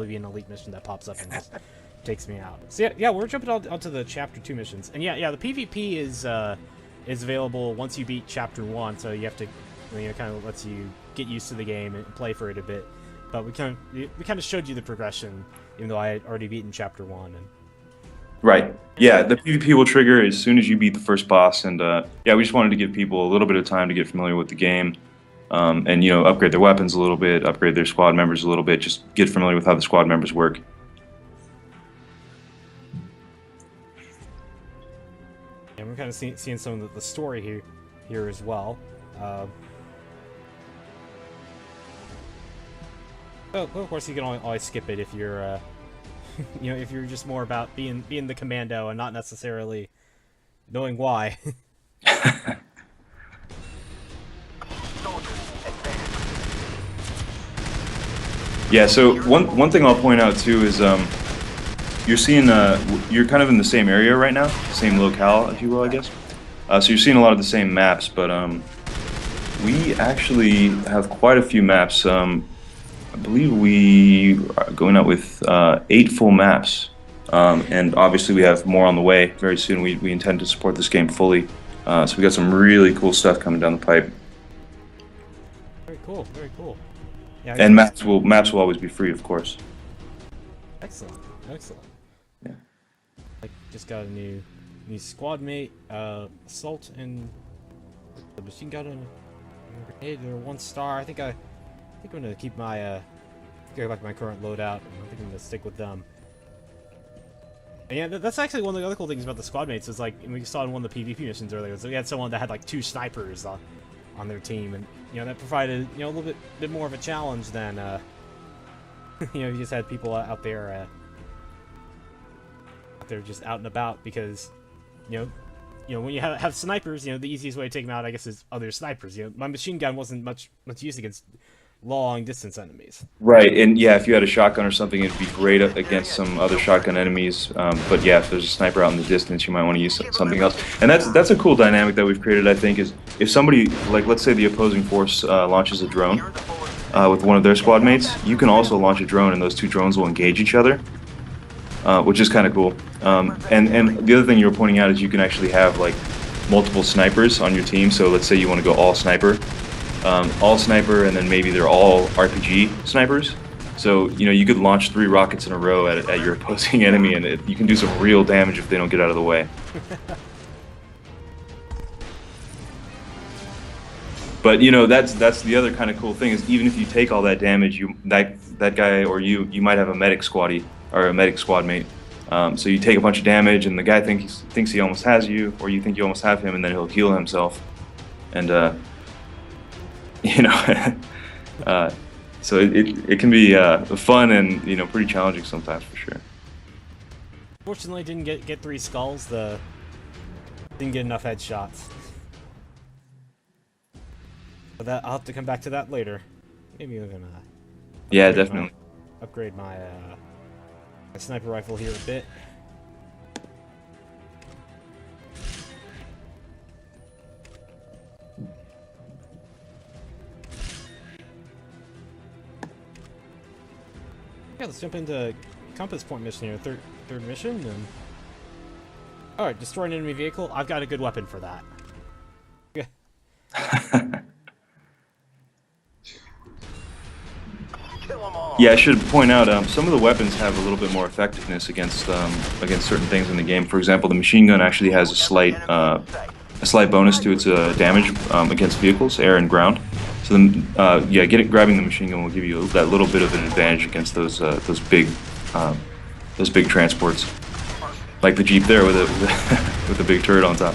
probably be an elite mission that pops up and just takes me out. So yeah, we're jumping onto the Chapter 2 missions, and yeah, the PvP is available once you beat Chapter 1, so you have to, kind of lets you get used to the game and play for it a bit. But we kind of showed you the progression, even though I had already beaten Chapter 1. And right. Yeah, the PvP will trigger as soon as you beat the first boss, and yeah, we just wanted to give people a little bit of time to get familiar with the game, and upgrade their weapons a little bit, upgrade their squad members a little bit, just get familiar with how the squad members work. And we're kind of seeing some of the story here as well. Well, of course, you can always skip it if you're, if you're just more about being the commando and not necessarily knowing why. Yeah. So one thing I'll point out too is you're seeing you're kind of in the same area right now, same locale, if you will, I guess. So you're seeing a lot of the same maps, but we actually have quite a few maps. I believe we are going out with 8 full maps, and obviously we have more on the way very soon. We intend to support this game fully, so we got some really cool stuff coming down the pipe. Very cool, very cool. Yeah, and maps will always be free, of course. Excellent, excellent. Yeah. I just got a new squad mate, assault and the machine gun and grenade. They're 1 star. I think I'm gonna keep my go back to my current loadout. I think I'm gonna stick with them. And yeah, that's actually one of the other cool things about the squad mates is like we saw in one of the PvP missions earlier. So we had someone that had like 2 snipers on their team, and that provided a little bit more of a challenge than you just had people out there just out and about, because when you have snipers, the easiest way to take them out, I guess, is other snipers. My machine gun wasn't much used against long distance enemies. Right, and yeah, if you had a shotgun or something, it'd be great against some other shotgun enemies. But yeah, if there's a sniper out in the distance, you might want to use something else. And that's a cool dynamic that we've created, I think, is if somebody, like let's say the opposing force launches a drone with one of their squad mates, you can also launch a drone, and those 2 drones will engage each other, which is kind of cool. And the other thing you were pointing out is you can actually have like multiple snipers on your team. So let's say you want to go all sniper, and then maybe they're all RPG snipers. So you could launch 3 rockets in a row at your opposing enemy, and you can do some real damage if they don't get out of the way. But that's the other kind of cool thing is even if you take all that damage, that guy or you might have a medic squaddy or a medic squad mate. So you take a bunch of damage, and the guy thinks he almost has you, or you think you almost have him, and then he'll heal himself, and so it can be fun and pretty challenging sometimes, for sure. Fortunately, didn't get 3 skulls. Didn't get enough headshots. But I'll have to come back to that later. Maybe we're gonna. Yeah, definitely. Upgrade my sniper rifle here a bit. Yeah, let's jump into compass point mission here. Third mission. And all right, destroy an enemy vehicle. I've got a good weapon for that. Yeah, I should point out some of the weapons have a little bit more effectiveness against certain things in the game. For example, the machine gun actually has a slight bonus to its damage against vehicles, air and ground. So yeah, grabbing the machine gun will give you that little bit of an advantage against those big transports, like the Jeep there with a big turret on top.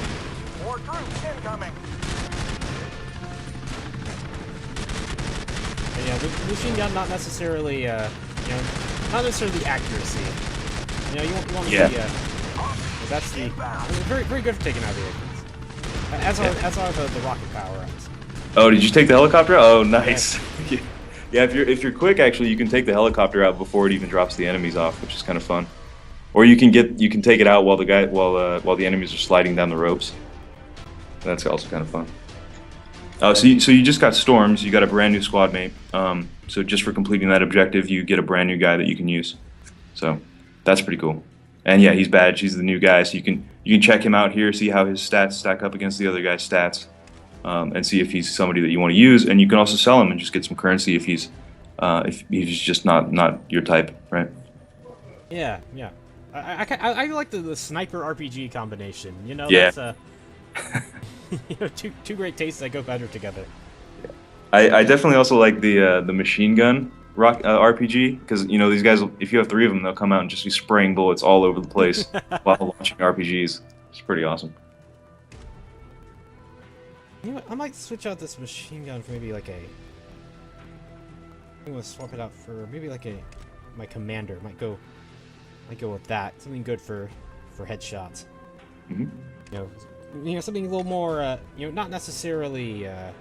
Yeah, the machine gun not necessarily not necessarily the accuracy. You want yeah. That's very good for taking out vehicles. As are the rocket power-ups. Oh, did you take the helicopter? Oh, nice. Yeah. Yeah, if you're quick, actually, you can take the helicopter out before it even drops the enemies off, which is kind of fun. Or you can take it out while the enemies are sliding down the ropes. That's also kind of fun. So you just got Storms. You got a brand new squad mate. So just for completing that objective, you get a brand new guy that you can use. So that's pretty cool. And yeah, he's badged. He's the new guy. So you can check him out here, see how his stats stack up against the other guy's stats, and see if he's somebody that you want to use. And you can also sell him and just get some currency if he's just not your type, right? Yeah, yeah. I like the sniper RPG combination. You know, Yeah. that's you know, two great tastes that go better together. I definitely also like the machine gun RPG, because you know these guys, if you have 3 of them, they'll come out and just be spraying bullets all over the place while launching RPGs. It's pretty awesome. You know what? I might switch out this machine gun for maybe like a. I'm gonna swap it out for maybe like my commander. Might go with that. Something good for headshots. Mm-hmm. You know, something a little more. You know, not necessarily a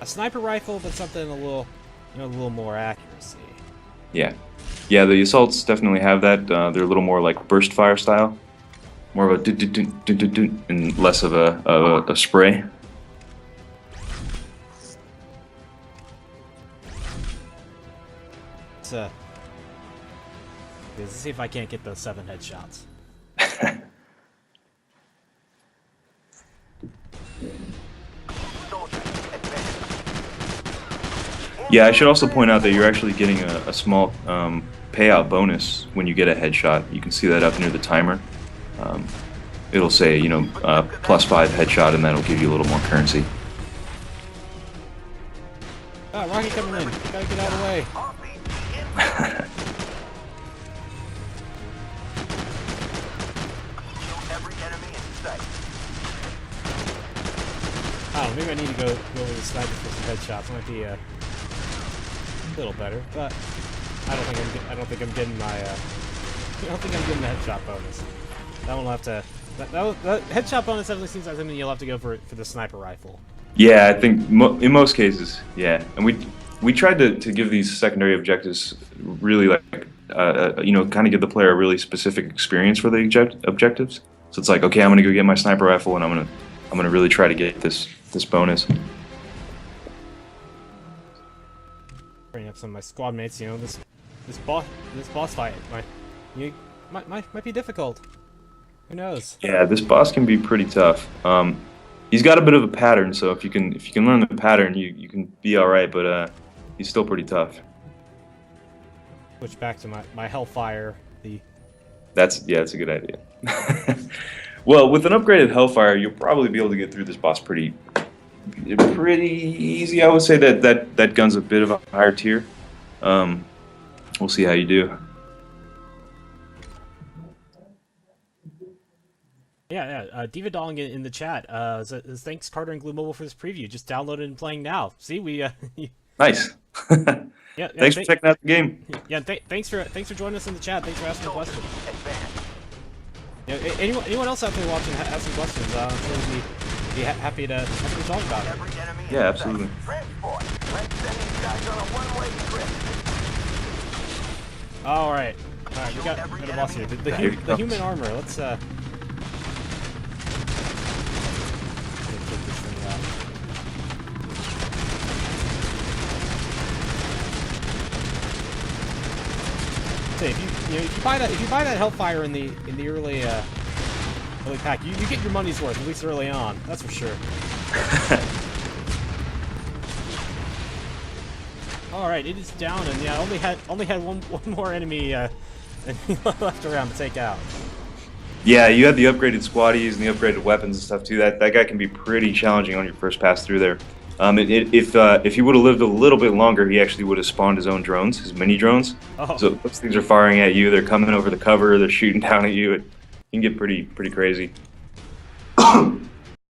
sniper rifle, but something a little more accuracy. Yeah, the assaults definitely have that. They're a little more like burst fire style, more of a and less of a spray. Let's see if I can't get those 7 headshots. Yeah, I should also point out that you're actually getting a small payout bonus when you get a headshot. You can see that up near the timer. It'll say, you know, +5 headshot, and that'll give you a little more currency. Ah, rocket coming in. Gotta get out of the way. Oh, maybe I need to go with the sniper for some headshots. Might be a little better, but I don't think I'm getting the headshot bonus. That one will have to. That headshot bonus definitely seems like something you'll have to go for the sniper rifle. Yeah, I think in most cases, yeah. And we tried to give these secondary objectives really like you know, kind of give the player a really specific experience for the objectives. So it's like, okay, I'm gonna go get my sniper rifle, and I'm gonna really try to get this bonus. Bringing up some of my squad mates, you know, this boss fight might be difficult. Who knows? Yeah, this boss can be pretty tough. He's got a bit of a pattern, so if you can learn the pattern, you can be all right. But he's still pretty tough. Switch back to my Hellfire. That's a good idea. Well, with an upgraded Hellfire, you'll probably be able to get through this boss pretty easy. I would say that gun's a bit of a higher tier. We'll see how you do. Yeah. Diva Dong in the chat says, thanks Carter and Glue Mobile for this preview. Just downloaded and playing now. See, we Nice. yeah. Thanks for checking out the game. Yeah, thanks for joining us in the chat. Thanks for asking a question. Yeah, anyone else out there watching have some questions? I'm sure we'd be happy to talk about it. Yeah, absolutely. All right, we got a boss here. The human armor. Let's take this thing out. Say, if you buy that Hellfire in the early pack, you get your money's worth, at least early on. That's for sure. All right, it is down, and yeah, only had one more enemy left around to take out. Yeah, you had the upgraded squaddies and the upgraded weapons and stuff too. That guy can be pretty challenging on your first pass through there. If he would have lived a little bit longer, he actually would have spawned his own drones, his mini drones. Oh. So those things are firing at you. They're coming over the cover. They're shooting down at you. It can get pretty crazy.